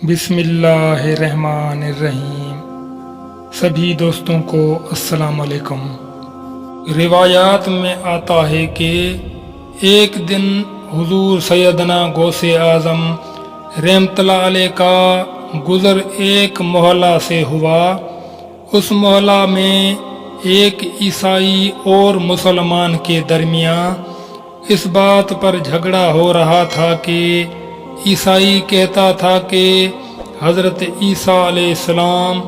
بسم اللہ الرحمن الرحیم۔ سبھی دوستوں کو السلام علیکم۔ روایات میں آتا ہے کہ ایک دن حضور سیدنا غوث اعظم رحمت اللہ علیہ کا گزر ایک محلہ سے ہوا۔ اس محلہ میں ایک عیسائی اور مسلمان کے درمیان اس بات پر جھگڑا ہو رہا تھا کہ عیسائی کہتا تھا کہ حضرت عیسیٰ علیہ السلام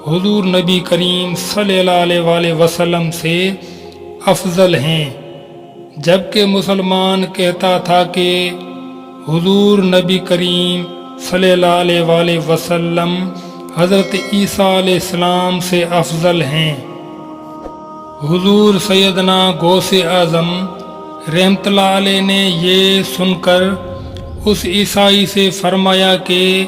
حضور نبی کریم صلی اللہ علیہ وآلہ وسلم سے افضل ہیں، جبکہ مسلمان کہتا تھا کہ حضور نبی کریم صلی اللہ علیہ وآلہ وسلم حضرت عیسیٰ علیہ السلام سے افضل ہیں۔ حضور سیدنا غوث اعظم رحمت اللہ علیہ نے یہ سن کر اس عیسائی سے فرمایا کہ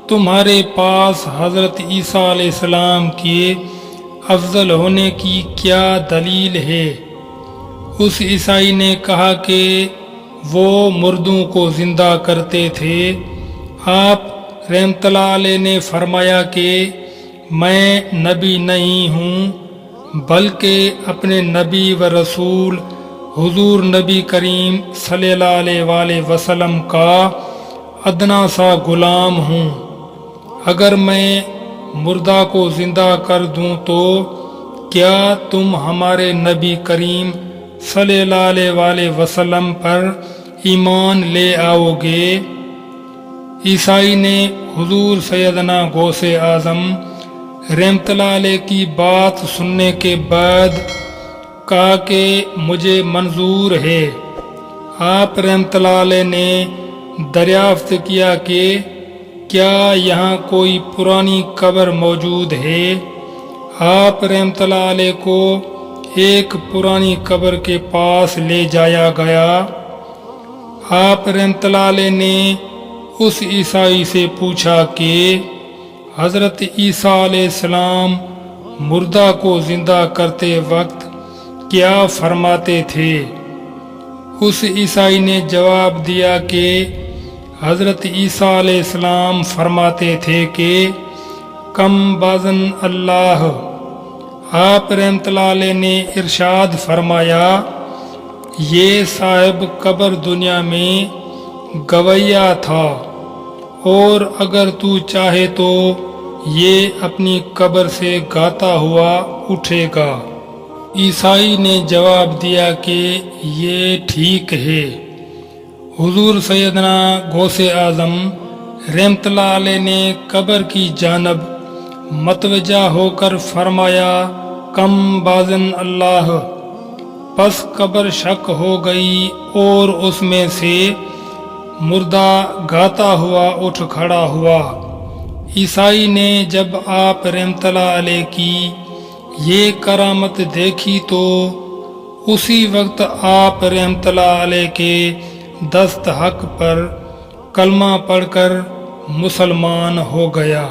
تمہارے پاس حضرت عیسیٰ علیہ السلام کے افضل ہونے کی کیا دلیل ہے؟ اس عیسائی نے کہا کہ وہ مردوں کو زندہ کرتے تھے۔ آپ رحمت اللہ علیہ نے فرمایا کہ میں نبی نہیں ہوں، بلکہ اپنے نبی و رسول حضور نبی کریم صلی اللہ علیہ وآلہ وسلم کا ادنا سا غلام ہوں۔ اگر میں مردہ کو زندہ کر دوں تو کیا تم ہمارے نبی کریم صلی اللہ علیہ وآلہ وسلم پر ایمان لے آؤ گے؟ عیسائی نے حضور سیدنا غوث اعظم رحمت اللہ علیہ کی بات سننے کے بعد کہا کہ مجھے منظور ہے۔ آپ رحمت اللہ علیہ نے دریافت کیا کہ کیا یہاں کوئی پرانی قبر موجود ہے؟ آپ رحمت اللہ علیہ کو ایک پرانی قبر کے پاس لے جایا گیا۔ آپ رحمت اللہ علیہ نے اس عیسائی سے پوچھا کہ حضرت عیسیٰ علیہ السلام مردہ کو زندہ کرتے وقت کیا فرماتے تھے؟ اس عیسائی نے جواب دیا کہ حضرت عیسیٰ علیہ السلام فرماتے تھے کہ کم بازن اللہ۔ آپ رحمت اللہ علیہ نے ارشاد فرمایا، یہ صاحب قبر دنیا میں گویا تھا، اور اگر تو چاہے تو یہ اپنی قبر سے گاتا ہوا اٹھے گا۔ عیسائی نے جواب دیا کہ یہ ٹھیک ہے۔ حضور سیدنا غوث اعظم رحمت اللہ علیہ نے قبر کی جانب متوجہ ہو کر فرمایا، کم بازن اللہ۔ پس قبر شک ہو گئی اور اس میں سے مردہ گاتا ہوا اٹھ کھڑا ہوا۔ عیسائی نے جب آپ رحمت اللہ علیہ کی یہ کرامت دیکھی تو اسی وقت آپ رحمت اللہ علیہ کے دست حق پر کلمہ پڑھ کر مسلمان ہو گیا۔